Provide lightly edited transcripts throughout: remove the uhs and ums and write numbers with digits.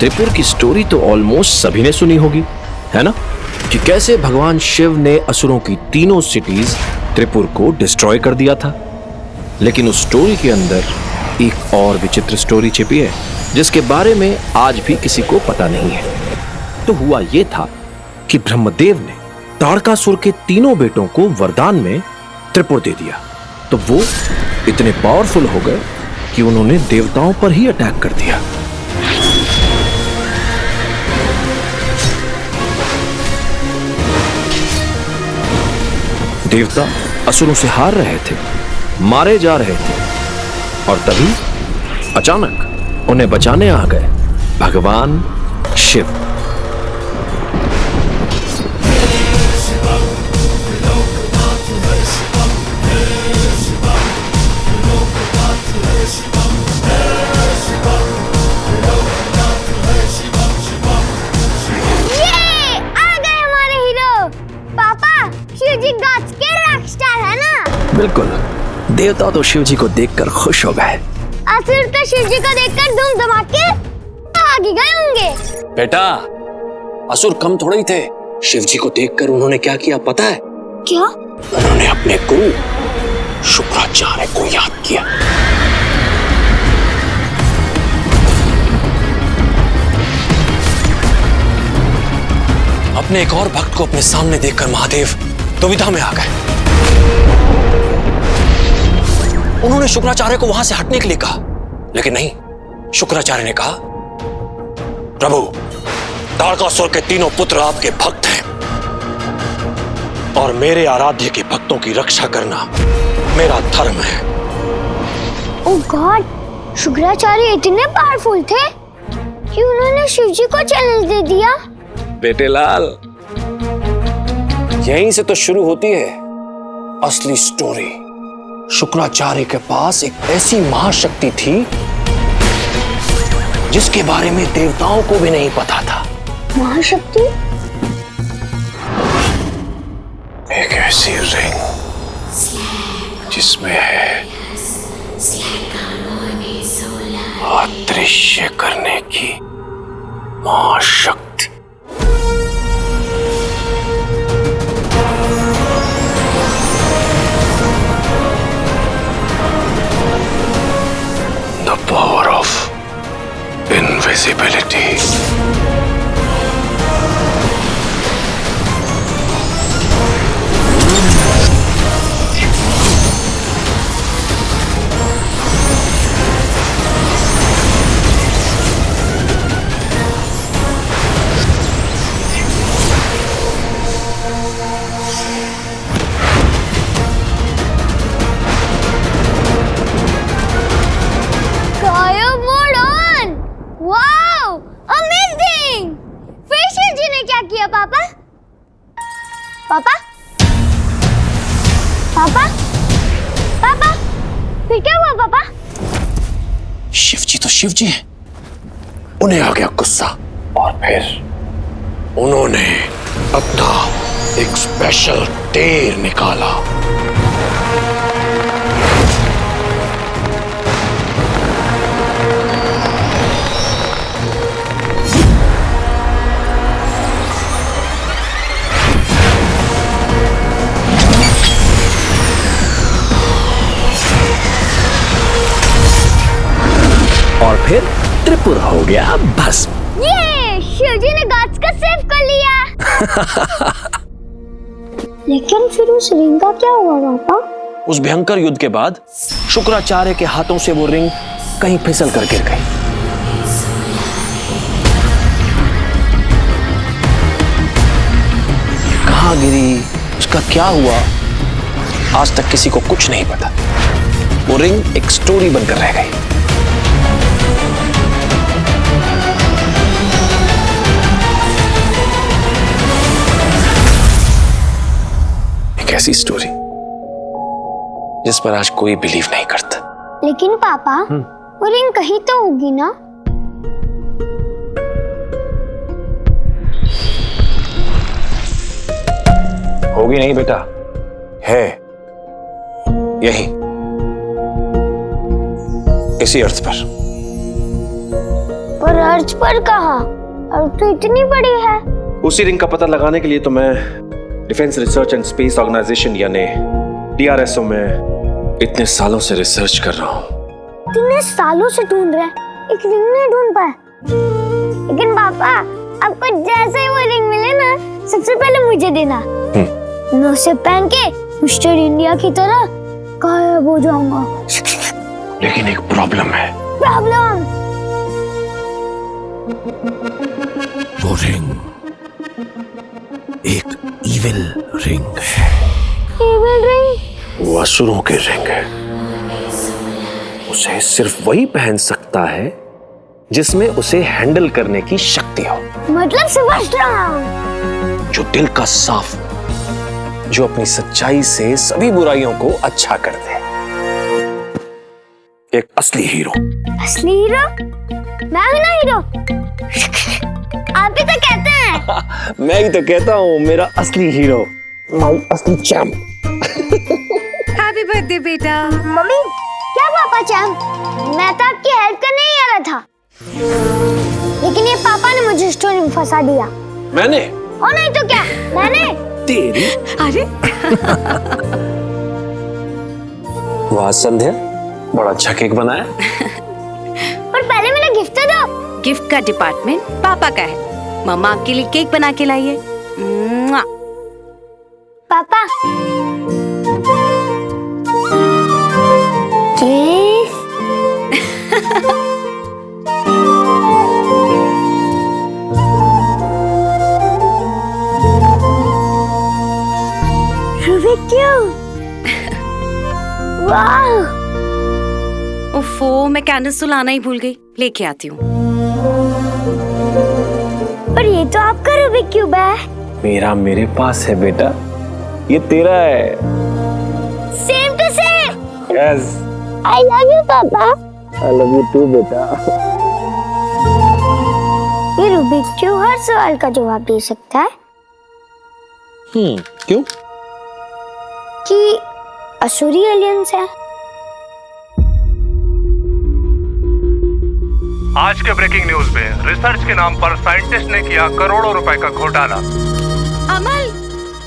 त्रिपुर की स्टोरी तो ऑलमोस्ट सभी ने सुनी होगी, है ना? कि कैसे भगवान शिव ने असुरों की तीनों सिटीज त्रिपुर को डिस्ट्रॉय कर दिया था। लेकिन उस स्टोरी के अंदर एक और विचित्र स्टोरी छिपी है जिसके बारे में आज भी किसी को पता नहीं है। तो हुआ यह था कि ब्रह्मदेव ने ताड़कासुर के तीनों बेटों को वरदान में त्रिपुर दे दिया। तो वो इतने पावरफुल हो गए कि उन्होंने देवताओं पर ही अटैक कर दिया। देवता असुरों से हार रहे थे, मारे जा रहे थे, और तभी अचानक उन्हें बचाने आ गए भगवान शिव। बिल्कुल, देवता तो शिव जी को देखकर खुश हो गए। असुर तो शिव जी को देखकर धूम धमाके आगे गए होंगे। बेटा, असुर कम थोड़े ही थे। शिव जी को देखकर उन्होंने क्या किया पता है? क्या? उन्होंने अपने गुरु शुक्राचार्य को याद किया। अपने एक और भक्त को अपने सामने देखकर महादेव दुविधा में आ गए। उन्होंने शुक्राचार्य को वहां से हटने के लिए कहा, लेकिन नहीं, शुक्राचार्य ने कहा, प्रभु, ताड़कासुर के तीनों पुत्र आपके भक्त हैं और मेरे आराध्य के भक्तों की रक्षा करना मेरा धर्म है। ओह गॉड, शुक्राचार्य इतने पावरफुल थे कि उन्होंने शिव जी को चैलेंज दे दिया। बेटे लाल, यहीं से तो शुरू होती है असली स्टोरी। शुक्राचार्य के पास एक ऐसी महाशक्ति थी जिसके बारे में देवताओं को भी नहीं पता था। महाशक्ति? एक ऐसी रिंग जिसमें है अदृश्य करने की महाशक्ति। The power of invisibility. पापा? पापा? पापा? फिर क्या हुआ पापा? शिव जी तो शिव जी हैं। उन्हें आ गया गुस्सा और फिर उन्होंने अपना एक स्पेशल टेर निकाला। और फिर त्रिपुर हो गया भस्म। ये शिव जी ने गाट्स का सेव कर लिया। लेकिन फिर उस रिंग का क्या हुआ पापा? उस भयंकर युद्ध के बाद शुक्राचार्य के हाथों से वो रिंग कहीं फिसल कर गिर गई। कहाँ गिरी, उसका क्या हुआ, आज तक किसी को कुछ नहीं पता। वो रिंग एक स्टोरी बनकर रह गई। ऐसी स्टोरी जिस पर आज कोई बिलीव नहीं करता। लेकिन पापा, वो रिंग कहीं तो होगी ना? होगी नहीं बेटा, है यही, इसी अर्थ पर। पर अर्ज पर कहा, अर्ज तो इतनी बड़ी है। उसी रिंग का पता लगाने के लिए तो मैं defence research and space organisation यानी DRSO में इतने सालों से रिसर्च कर रहा हूँ। इतने सालों से ढूंढ रहे हैं, एक रिंग नहीं ढूंढ पाए। लेकिन पापा, आपको जैसे ही वो रिंग मिले ना, सबसे पहले मुझे देना। मैं उसे पहन के मिस्टर इंडिया की तरह गायब हो जाऊंगा। लेकिन एक प्रॉब्लम है। प्रॉब्लम? वो रिंग एक इविल रिंग है। Evil ring? वो असुरों की रिंग है। उसे सिर्फ वही पहन सकता है जिसमें उसे हैंडल करने की शक्ति हो। मतलब समझ रहा हूं। जो दिल का साफ, जो अपनी सच्चाई से सभी बुराइयों को अच्छा कर दे। एक असली हीरो। असली हीरो? मैं हूं ना हीरो। आप ही तो कहते हैं। मैं ही तो कहता हूँ, मेरा असली हीरो, माय असली चैंप। हैप्पी बर्थडे बेटा। मम्मी, क्या पापा चैंप? मैं तो आपकी हेल्प करने ही आ रहा था, लेकिन ये पापा ने मुझे स्टोरी में फंसा दिया। मैंने? और नहीं तो क्या, मैंने। तेरी? अरे वाह संध्या, बड़ा अच्छा केक बनाया। पर पहले मेरा गिफ्ट तो दो। गिफ्ट का डिपार्टमेंट पापा का है। मम्मा आपके लिए केक बना के लाई है। पापा, किस? Rubik cube. वाह! ओफो, मैं कैंडल्स तो लाना ही भूल गई। लेके आती हूँ। पर ये तो आपका रूबिक क्यूब है। मेरा मेरे पास है बेटा, ये तेरा है। Same to same. Yes. I love you papa. I love you to बेटा। ये रूबिक क्यूब हर सवाल का जवाब दे सकता है। क्यों? कि असुरी एलियंस है। आज के ब्रेकिंग न्यूज में रिसर्च के नाम पर साइंटिस्ट ने किया करोड़ों रुपए का घोटाला। अमल,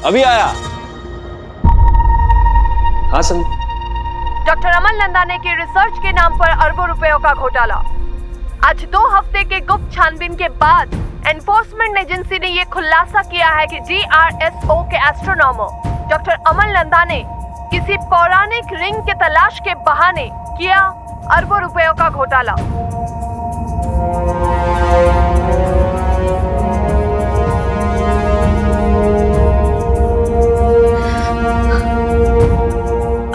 अभी आया। हाँ संध्या। डॉक्टर अमल नंदाने की रिसर्च के नाम पर अरबों रुपयों का घोटाला। आज 2 हफ्ते के गुप्त छानबीन के बाद एनफोर्समेंट एजेंसी ने ये खुलासा किया है कि GRSO के एस्ट्रोनॉमर डॉक्टर अमल नंदा ने किसी पौराणिक रिंग के तलाश के बहाने किया अरबों रुपयों का घोटाला।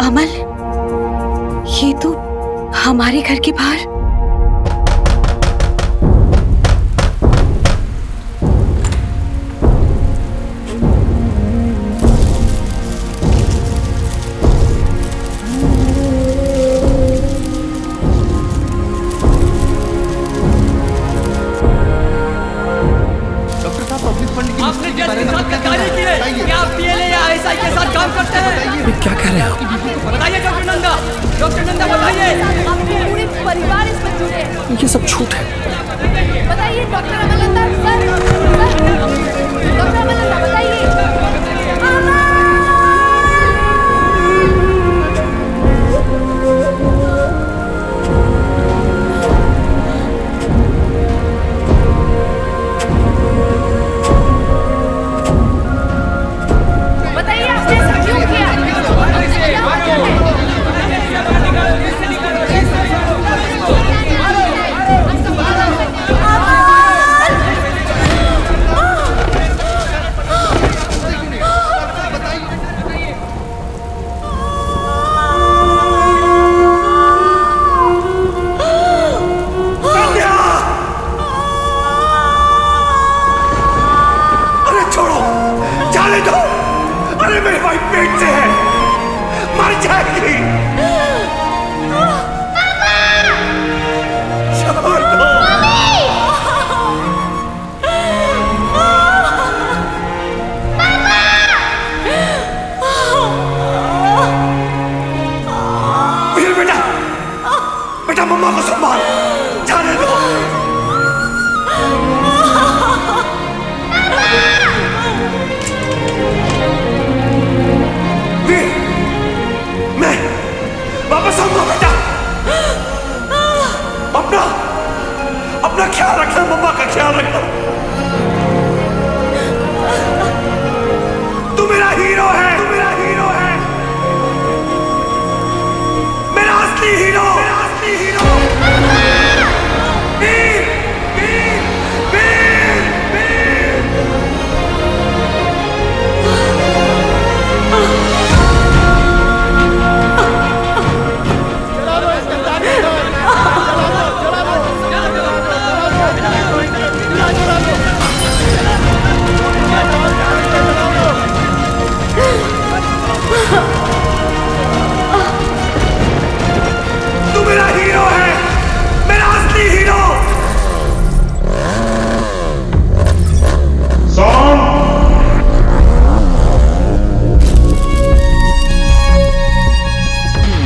अमल, ये तो हमारे घर के बाहर। क्या कह रहे हैं आप? बताइए डॉक्टर नंदा बताइए। आपके पूरे परिवार इस पर जुटे हैं। ये सब झूठ है। बताइए डॉक्टर अमल नंदा, सर, डॉक्टर अमल नंदा बताइए। बताइए आपने ऐसा क्यों किया? अपना ख्याल रखना, मम्मा का ख्याल रखना। तू मेरा हीरो है, तू मेरा हीरो है, मेरा असली हीरो, मेरा असली हीरो। वीर, वीर, वीर, वीर। तू मेरा हीरो है, मेरा असली हीरो।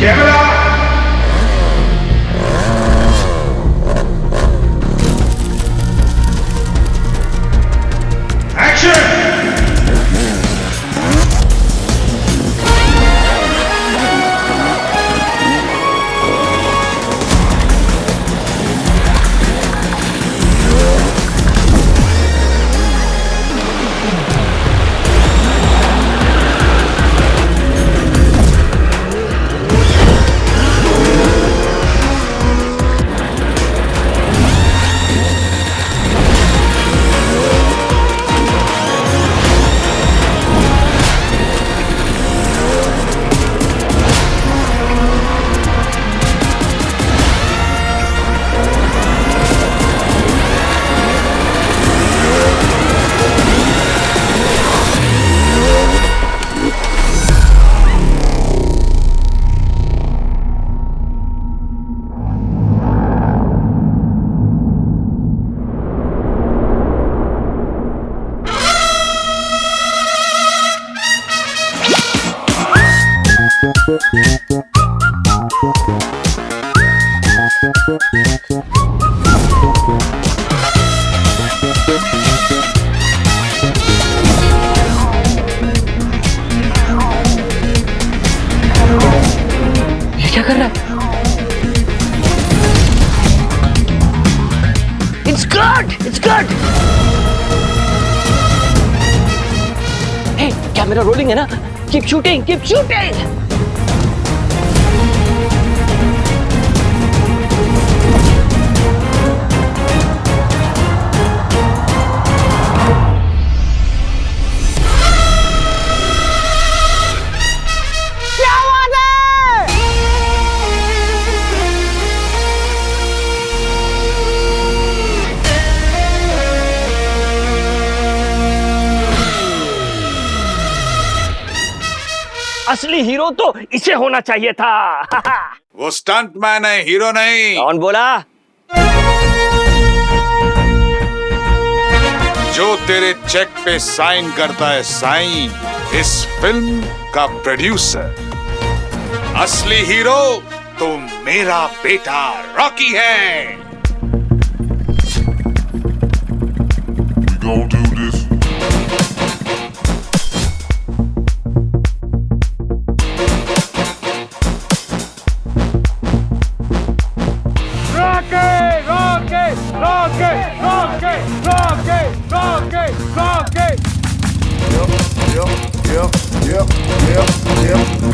Camera action. ये क्या कर रहा है? It's good! It's good! Hey, camera rolling है ना? Keep shooting! Keep shooting! असली हीरो तो इसे होना चाहिए था। वो स्टंट मैन है, हीरो नहीं। कौन बोला? जो तेरे चेक पे साइन करता है साइन, इस फिल्म का प्रोड्यूसर। असली हीरो तो मेरा बेटा रॉकी है। We gonna do this.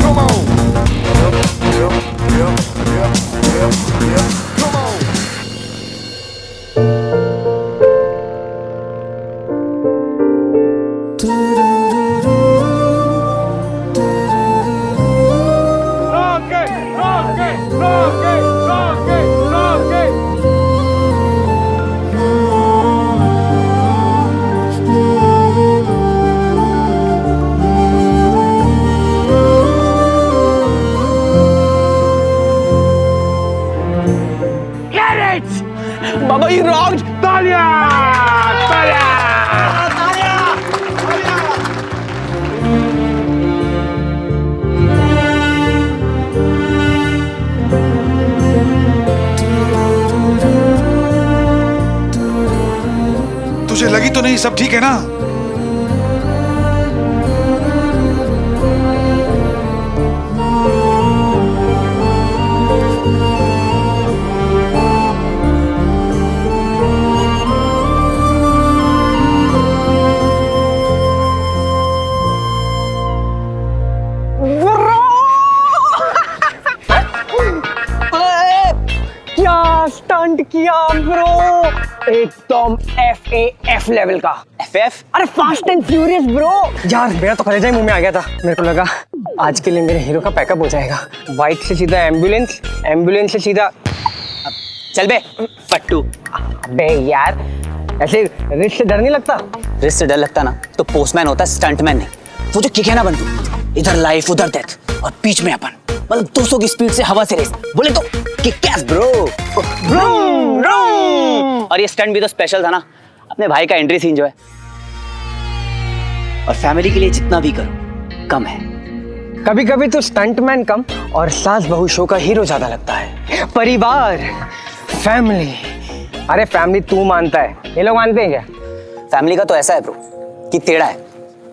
Come on. Come on. बाबा ये रॉन्ग। तालिया तालिया तुझे लगी तो नहीं? सब ठीक है ना? एकदम FAF लेवल का। FF? अरे फास्ट एंड फ्यूरियस ब्रो। यार मेरा तो कलेजा ही मुंह में आ गया था। मेरे को लगा आज के लिए मेरे हीरो का पैकअप हो जाएगा। बाइक से सीधा एम्बुलेंस, एम्बुलेंस से सीधा चल बे पट्टू। अबे यार ऐसे रिस्क से डर नहीं लगता? रिस्क से डर लगता ना तो पोस्टमैन होता है, स्टंटमैन नहीं। वो जो किक है ना बंटू, इधर लाइफ उधर डेथ और बीच में अपन, मतलब 200 की स्पीड से हवा से रेस, बोले तो किक एस ब्रो। और ये स्टंट भी तो स्पेशल था ना, अपने भाई का एंट्री सीन जो है। और फैमिली के लिए जितना भी करो कम है। कभी कभी तो स्टंटमैन कम और सास बहू शो का हीरो ज्यादा लगता है। परिवार, फैमिली। अरे फैमिली तू मानता है, ये लोग मानते हैं क्या? फैमिली का तो ऐसा है ब्रो कि तेरा है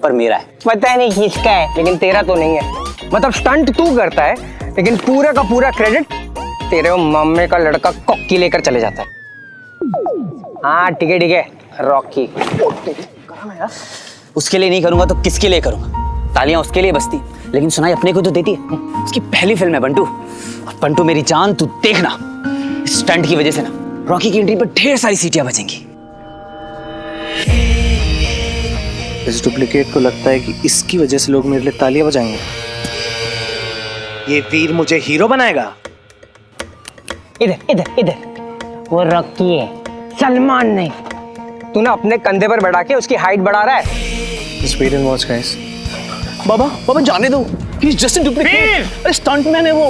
पर मेरा है। पता नहीं किसका है लेकिन तेरा तो नहीं है। मतलब स्टंट तू करता है लेकिन पूरा का पूरा क्रेडिट तेरे मम्मी का लड़का कॉकी लेकर चले जाता है। हाँ ठीक है रॉकी। उसके लिए नहीं करूंगा तो किसके लिए करूंगा? तालियां उसके लिए बजती, लेकिन सुनाई अपने को तो देती है। उसकी पहली फिल्म है बंटू। और बंटू मेरी जान, तू देखना इस स्टंट की वजह से ना रॉकी की एंट्री पर ढेर सारी सीटियां बजेंगी। इस डुप्लीकेट को लगता है कि इसकी वजह से लोग मेरे लिए तालियां बजाएंगे। ये वीर मुझे हीरो बनाएगा। इधर वो रॉकी है, सलमान नहीं। तूने अपने कंधे पर बैठा के उसकी हाइट बढ़ा रहा है। Just wait and watch, guys. बाबा जाने दो, he's just a duplicate। अरे स्टंटमैन है वो,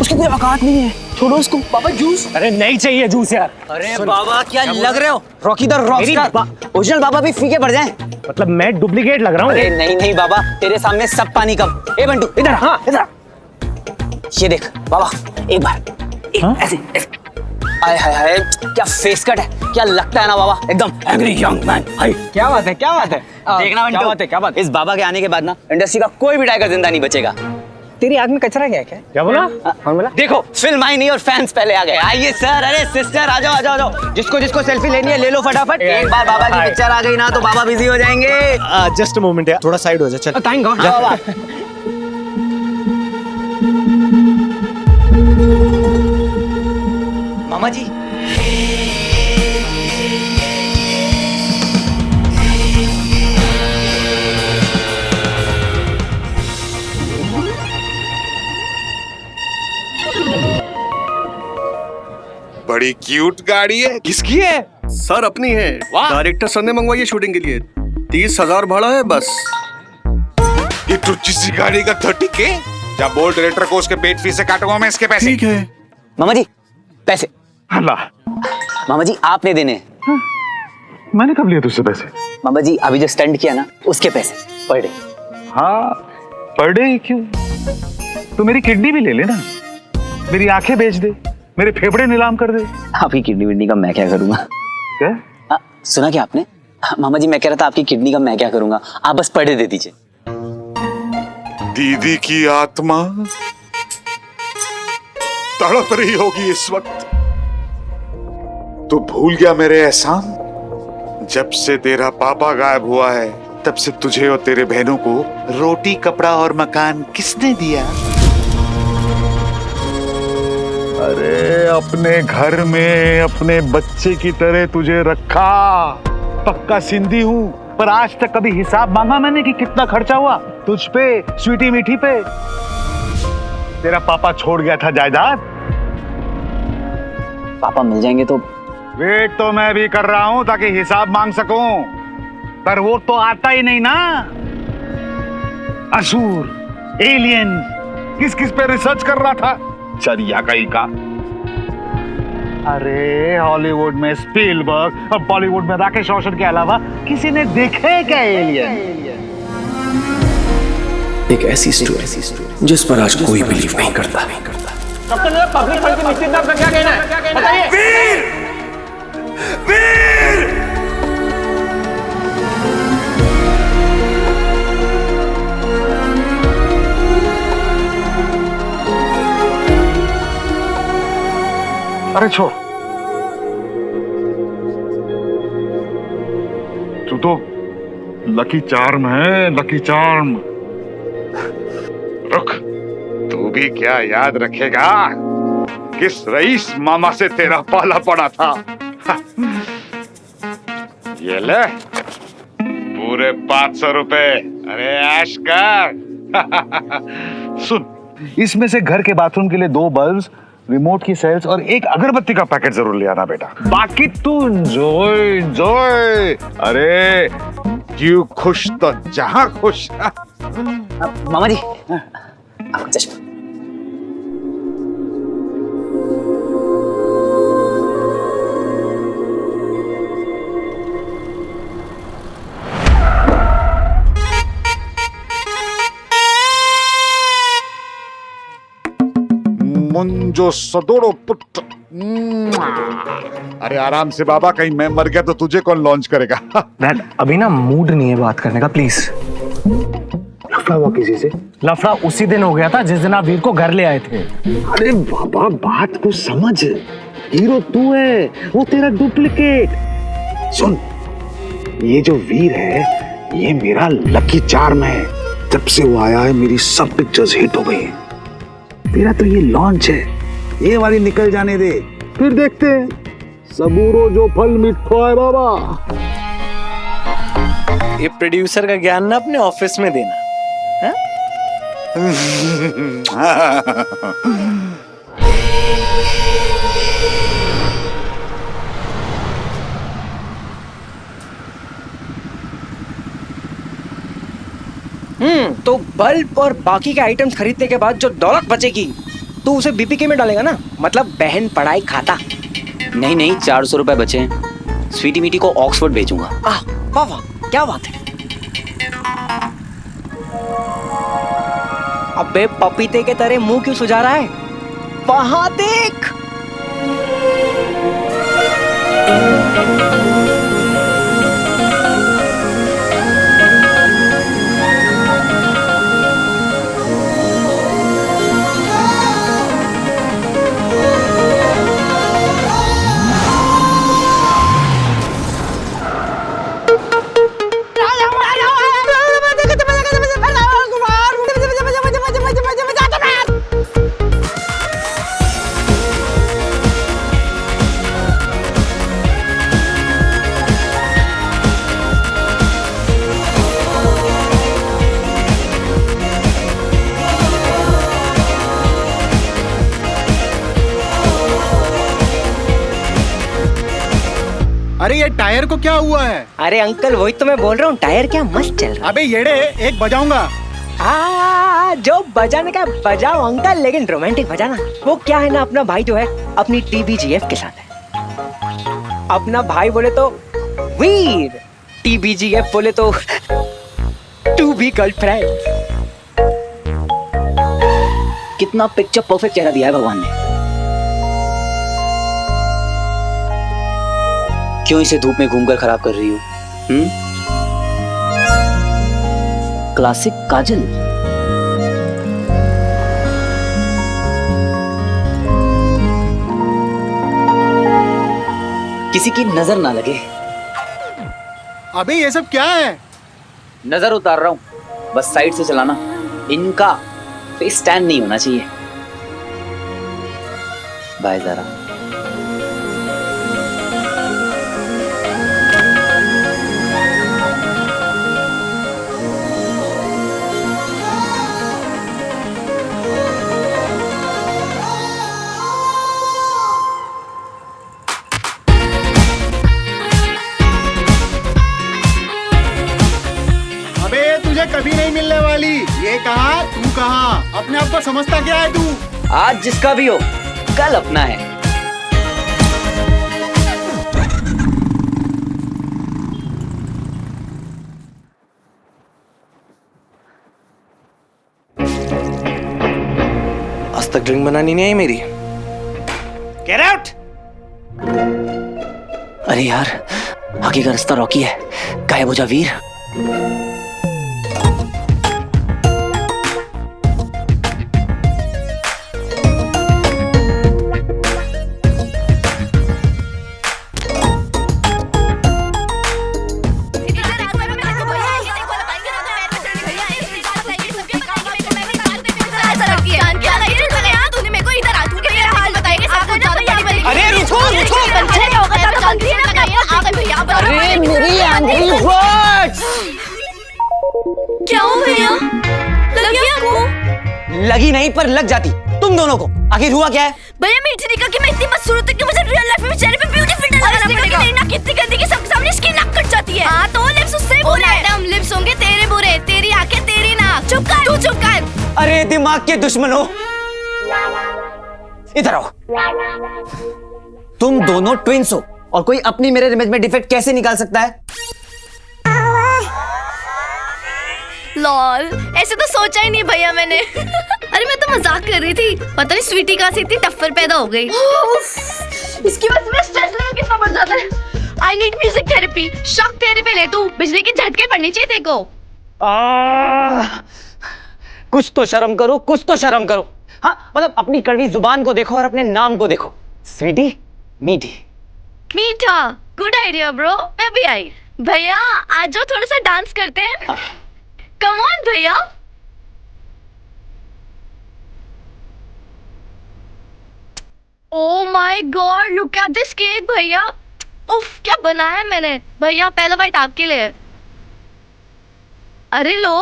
उसकी कोई औकात नहीं है, छोड़ो उसको। बाबा जूस। अरे नहीं चाहिए जूस यार। अरे बाबा क्या लग रहे हो? Rocky the Rockstar. ओरिजिनल बाबा भी फीके पड़ जाएं। मतलब मैं डुप्लीकेट लग रहा हूँ? अरे नहीं बाबा, तेरे सामने सब पानी कम। ए बंटू इधर, हाँ इधर। ये देख बाबा, एक बार ऐसे। हाय हाय हाय, क्या फेस कट है, क्या लगता है ना बाबा, एकदम एंग्री यंग मैन। हाय क्या बात है देखना बंटू, क्या बात है? इस बाबा के आने के बाद ना इंडस्ट्री का कोई भी टाइगर जिंदा नहीं बचेगा। तेरी आग में कचरा क्या है? क्या बोला? कौन बोला? देखो फिल्म आई नहीं और फैंस पहले आ गए। आइए सर, अरे सिस्टर आ जाओ। जिसको सेल्फी लेनी है ले लो फटाफट। एक बार बाबा की पिक्चर आ गई ना तो बाबा बिजी हो जाएंगे। जस्ट अ मोमेंट यार, थोड़ा साइड हो जा। चल थैंक गॉड। जाओ बाबा। मामा जी बड़ी क्यूट गाड़ी है, किसकी है? सर अपनी है। वाह। डायरेक्टर सर ने मंगवाई है शूटिंग के लिए। 30,000 भाड़ा है बस। ये टुच्ची सी गाड़ी का 30K? जब बोल डायरेक्टर को उसके पेट फीस से काटूंगा मैं इसके पैसे। ठीक है। मामा जी पैसे। अल्लाह, मामा जी आपने देने हैं। मैंने कब लिया तुझसे पैसे? मामा जी अभी जो स्टंट किया ना उसके पैसे पर डे। हाँ पर डे क्यों? तो मेरी किडनी भी ले लेना, मेरी आंखें बेच दे, मेरे फेफड़े नीलाम कर दे। आपकी किडनी विडनी का मैं क्या करूंगा? क्या? सुना क्या आपने? मामा जी मैं कह रहा था आपकी किडनी का मैं क्या करूंगा, आप बस पर डे दे दीजिए। दीदी की आत्मा तड़प रही होगी इस वक्त। तू भूल गया मेरे एहसान? जब से तेरा पापा गायब हुआ है तब से तुझे और तेरे बहनों को रोटी, कपड़ा और मकान किसने दिया? अरे अपने घर में अपने बच्चे की तरह तुझे रखा। पक्का सिंधी हूँ पर आज तक कभी हिसाब मांगा मैंने कि कितना खर्चा हुआ तुझ पे, स्वीटी मीठी पे। तेरा पापा छोड़ गया था जायदाद। पापा मिल जाएंगे तो? वेट तो मैं भी कर रहा हूं ताकि हिसाब मांग सकूं, पर वो तो आता ही नहीं ना। असुर, एलियन, किस किस पे रिसर्च कर रहा था? चरिया कहीं का। अरे हॉलीवुड में स्पीलबर्ग और बॉलीवुड में राकेश रोशन के अलावा किसी ने देखे क्या एलियन? एक ऐसी स्टोरी जिस पर आज कोई बिलीव नहीं करता। पब्लिक फंड की निश्चित दाम का क्या कहना है? बताइए। वीर! अरे छोड़, तू तो लकी चार्म है, लकी चार्म। रुक, तू भी क्या याद रखेगा किस रईस मामा से तेरा पाला पड़ा था? ये ले पूरे 500 रुपए। अरे ऐश कर। सुन, इसमें से घर के बाथरूम के लिए 2 बल्ब्स, रिमोट की सेल्स और एक अगरबत्ती का पैकेट जरूर ले आना बेटा। बाकी तू एंजॉय एंजॉय। अरे क्यों खुश तो जहां खुश। मामा जी आपका चश्मा। मुंजो सदोड़ो पुत्र। अरे आराम से बाबा, कहीं मैं मर गया तो तुझे कौन लॉन्च करेगा। डैड अभी ना मूड नहीं है बात करने का, प्लीज। लफड़ा हुआ किसी से? लफड़ा उसी दिन हो गया था जिस दिन आप वीर को घर ले आए थे। अरे बाबा बात को समझ, हीरो तू है, वो तेरा डुप्लीकेट। सुन, ये जो वीर है ये मेरा लकी चार्म है। जब से वो आया है मेरी सब पिक्चर्स हिट हो गई हैं। तेरा तो ये लॉन्च है, ये वाली निकल जाने दे, फिर देखते हैं। सबूरो जो फल मिठो है बाबा। ये प्रोड्यूसर का ज्ञान ना अपने ऑफिस में देना है? तो बल्ब और बाकी के आइटम्स खरीदने के बाद जो दौलत बचेगी तो उसे बीपीके में डालेगा ना, मतलब बहन पढ़ाई खाता। नहीं 400 रुपए बचे हैं, स्वीटी मीटी को ऑक्सफोर्ड भेजूंगा। वाह वाह क्या बात है। अबे पपीते के तरह मुंह क्यों सुझा रहा है? वहां देख। अरे ये टायर को क्या हुआ है? अरे अंकल वही तो मैं बोल रहा हूँ, टायर क्या मस्त चल रहा है। अबे येड़े, एक बजाऊंगा। जो बजाने का बजाओ अंकल, लेकिन रोमांटिक बजाना। वो क्या है ना, अपना भाई जो है अपनी टीबीजीएफ के साथ है। अपना भाई बोले तो वीर, टीबीजीएफ बोले तो टू बी गर्लफ्रेंड। कितना पिक्चर परफेक्ट चेहरा दिया है भगवान ने। क्यों इसे धूप में घूमकर खराब कर रही हूँ? क्लासिक काजल। किसी की नजर ना लगे। अबे ये सब क्या है? नजर उतार रहा हूँ, बस साइड से चलाना। इनका फेस स्टैंड नहीं होना चाहिए। बाय जरा। कभी नहीं मिलने वाली। ये कहा तू कहा, अपने आप को समझता क्या है तू? आज जिसका भी हो, कल अपना है। आज तक ड्रिंक बनानी नहीं आई मेरी। Get out. अरे यार, आगे का रास्ता रॉकी है। गायब हो जा वीर। लगी नहीं पर लग जाती तुम दोनों को। आखिर हुआ क्या है? भैया मीठी ने कहा कि मैं इतनी मस्त हूं कि मुझे रियल लाइफ में चेहरे पे ब्यूटीफुल लगाना पड़ेगा। मेरी नाक कितनी गंदी कि सबके सामने इसकी नाक कट जाती है। हां तो लिप्स उससे बुरे हैं। मैडम लिप्स होंगे तेरे बुरे, तेरी आंखें तेरी नाक। चुप कर, तू चुप कर। अरे दिमाग के दुश्मनों, इधर आओ। तुम दोनों ट्विंस हो और कोई अपनी मिरर इमेज में डिफेक्ट कैसे निकाल सकता है? लॉल, ऐसे तो सोचा ही नहीं भैया मैंने। अरे मैं तो मजाक कर रही थी। पता नहीं स्वीटी कहाँ से इतनी टफ्फर पैदा हो गई। इसकी वजह से स्ट्रेस लेवल कितना बढ़ जाता है। I need music therapy. Shock therapy ले तू, बिजली के झटके पड़नी चाहिए देखो। कुछ तो शर्म करो, कुछ तो शर्म करो। हाँ मतलब अपनी कड़वी जुबान को देखो और अपने नाम को देखो। स्वीटी, मीठी। मीठा, गुड आइडिया ब्रो। मैं भी आई। भैया आज जो थोड़ा सा डांस करते हैं। कम ऑन भैया। Oh my God, look at this cake भैया। उफ, क्या बनाया है मैंने। भैया पहला बाइट आपके लिए। अरे लो।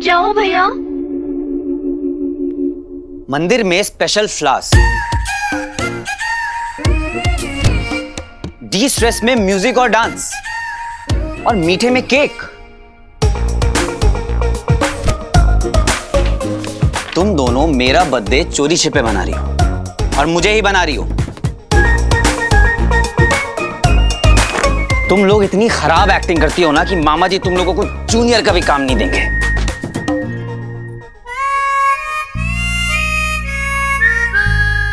क्या हो भैया? मंदिर में स्पेशल फ्लावर्स, डी स्ट्रेस में म्यूजिक और डांस, और मीठे में केक। तुम दोनों मेरा बर्थडे चोरी छिपे मना रही हो और मुझे ही बना रही हो। तुम लोग इतनी खराब एक्टिंग करती हो ना कि मामा जी तुम लोगों को जूनियर का भी काम नहीं देंगे।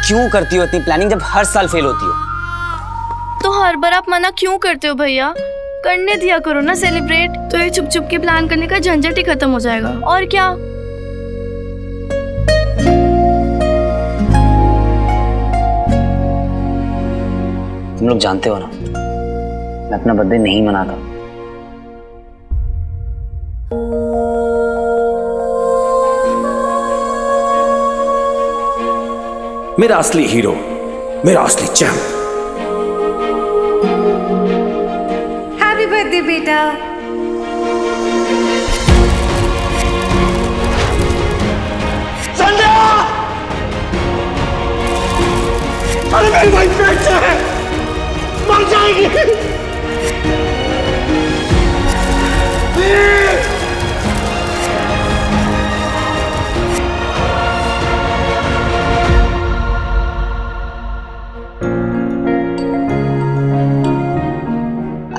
क्यों करती हो इतनी प्लानिंग जब हर साल फेल होती हो? तो हर बार आप मना क्यों करते हो भैया? करने दिया करो ना सेलिब्रेट, तो ये छुप छुप के प्लान करने का झंझट ही खत्म हो जाएगा। और क्या? तुम लोग जानते हो ना मैं अपना बर्थडे नहीं मनाता। मेरा असली हीरो, मेरा असली चैंप। हैप्पी बर्थडे बेटा। संध्या! अरे मेरी भाई पेट से है, मर जाएगी।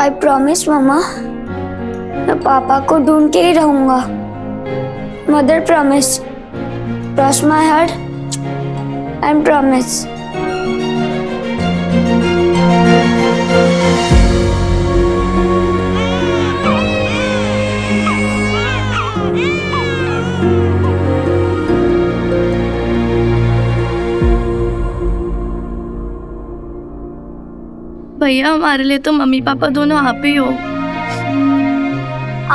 आई प्रॉमिस मम्मा, मैं पापा को ढूंढ के ही रहूंगा। Mother promise, cross my heart and promise. भैया हमारे लिए तो मम्मी पापा दोनों आप ही हो।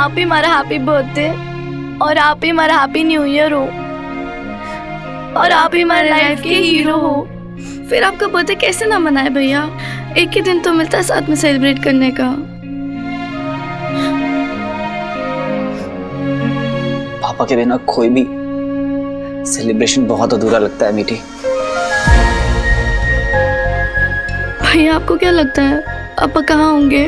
आप ही हमारा हैप्पी बर्थडे और आप ही हमारा हैप्पी न्यू ईयर हो और आप ही हमारे लाइफ के हीरो हो। फिर आपका बर्थडे कैसे ना मनाए भैया? एक ही दिन तो मिलता है साथ में सेलिब्रेट करने का। पापा के बिना कोई भी सेलिब्रेशन बहुत अधूरा लगता है मीठी। भैया आपको क्या लगता है पापा कहाँ होंगे?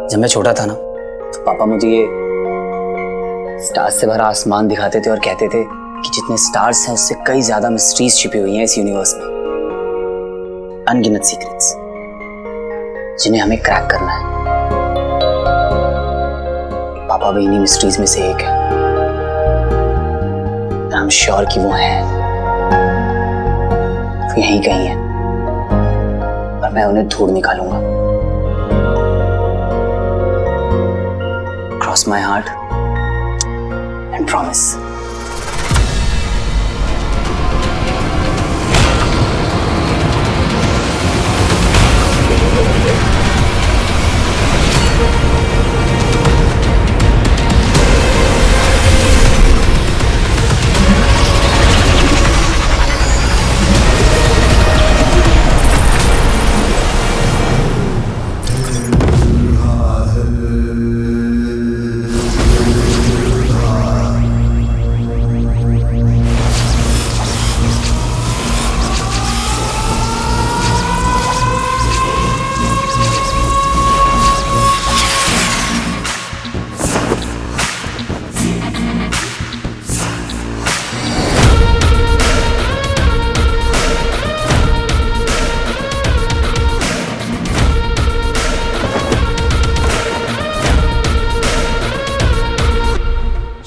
जब मैं छोटा था ना तो पापा मुझे ये स्टार्स से भरा आसमान दिखाते थे और कहते थे कि जितने स्टार्स हैं उससे कई ज्यादा मिस्ट्रीज छिपी हुई हैं इस यूनिवर्स में, अनगिनत सीक्रेट्स जिन्हें हमें क्रैक करना है। पापा भी इन्हीं मिस्ट्रीज में से एक है। आई एम श्योर कि वो है, वो यहीं कहीं है और मैं उन्हें ढूंढ निकालूंगा। Cross my heart promise.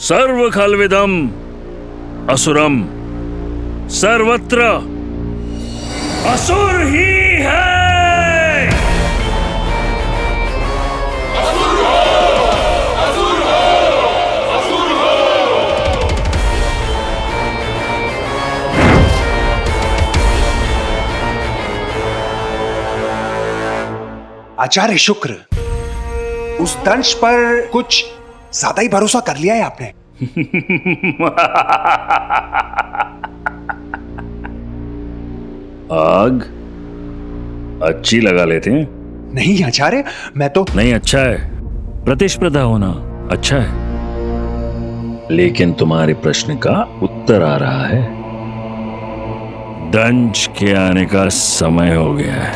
सर्व खल्विदम असुरम, सर्वत्र असुर ही है। असुर हो, असुर हो, असुर हो। आचार्य शुक्र, उस दंश पर कुछ ज्यादा ही भरोसा कर लिया है आपने। आग अच्छी लगा लेते हैं। नहीं आचार्य, मैं तो नहीं, अच्छा है, प्रतिस्पर्धा होना अच्छा है, लेकिन तुम्हारे प्रश्न का उत्तर आ रहा है। दंश के आने का समय हो गया है।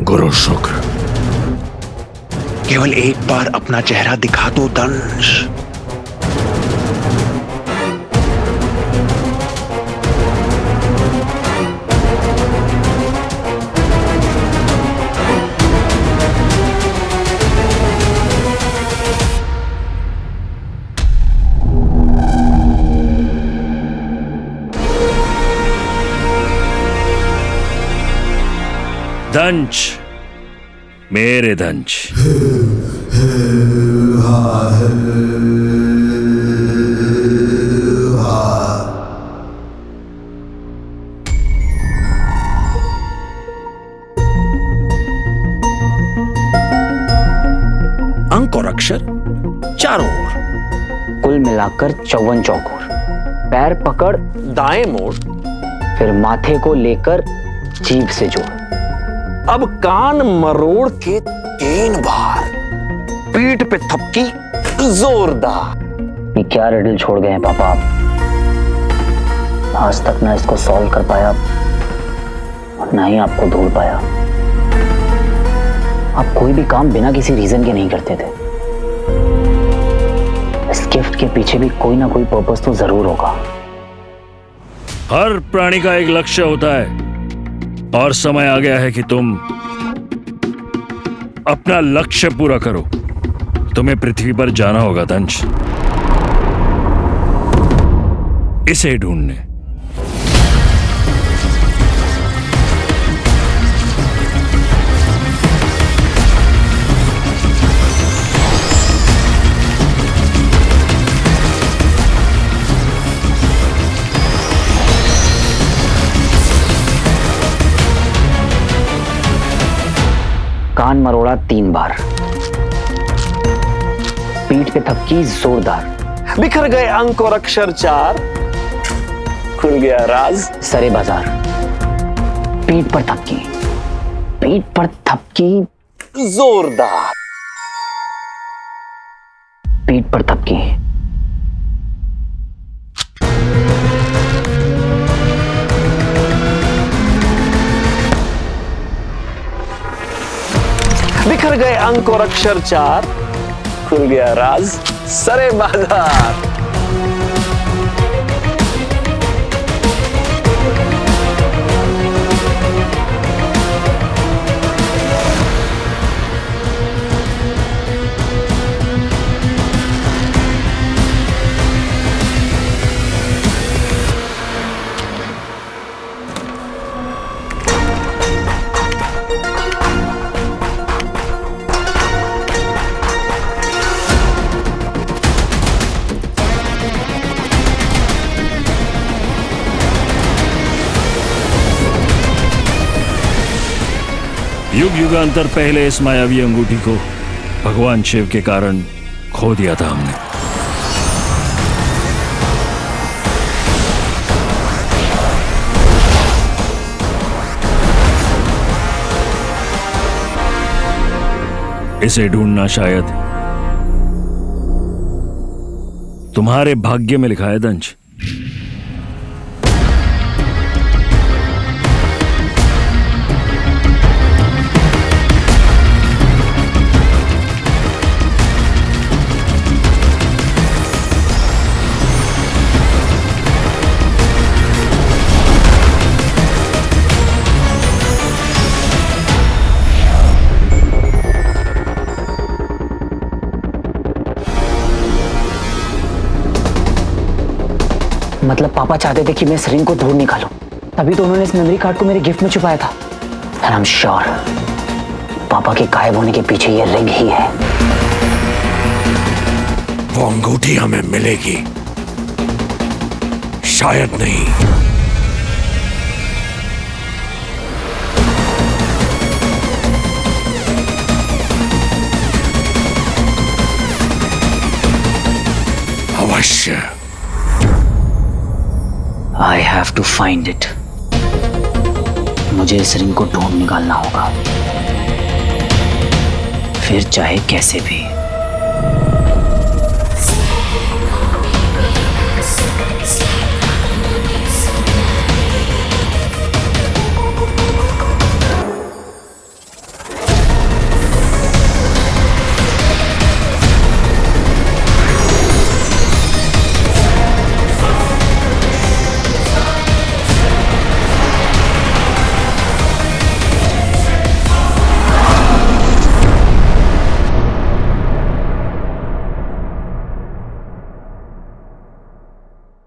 गुरु शुक्र, केवल एक बार अपना चेहरा दिखा दो दंश। दंश, मेरे दंश। अंक और अक्षर चारों ओर, कुल मिलाकर 54 चौकोर। पैर पकड़ दाएं मोड़, फिर माथे को लेकर जीभ से जोड़। अब कान मरोड़ के 3 बार, पीठ पे थपकी जोरदार। ये क्या रिडल छोड़ गए हैं पापा आप? आज तक ना इसको सॉल्व कर पाया और ना ही आपको ढूंढ पाया। आप कोई भी काम बिना किसी रीजन के नहीं करते थे। इस गिफ्ट के पीछे भी कोई ना कोई पर्पस तो जरूर होगा। हर प्राणी का एक लक्ष्य होता है और समय आ गया है कि तुम अपना लक्ष्य पूरा करो। तुम्हें पृथ्वी पर जाना होगा दंश, इसे ढूंढने। कान मरोड़ा 3 बार, पीठ पे थपकी जोरदार। बिखर गए अंक और अक्षर 4, खुल गया राज सरे बाजार। पीठ पर थपकी, पीठ पर थपकी जोरदार। पीठ पर थपकी। बिखर गए अंक और अक्षर 4, खुल गया राज सरे बाजार। युग युगांतर पहले इस मायावी अंगूठी को भगवान शिव के कारण खो दिया था हमने। इसे ढूंढना शायद तुम्हारे भाग्य में लिखा है दंश। मतलब पापा चाहते थे कि मैं इस रिंग को ढूंढ निकालूं, तभी तो उन्होंने इस मेमोरी कार्ड को मेरे गिफ्ट में छुपाया था। एंड आई एम श्योर पापा के गायब होने के पीछे ये रिंग ही है। वो अंगूठी हमें मिलेगी, शायद नहीं। अवश्य। I have to find it. मुझे इस रिंग को ढूंढ निकालना होगा, फिर चाहे कैसे भी।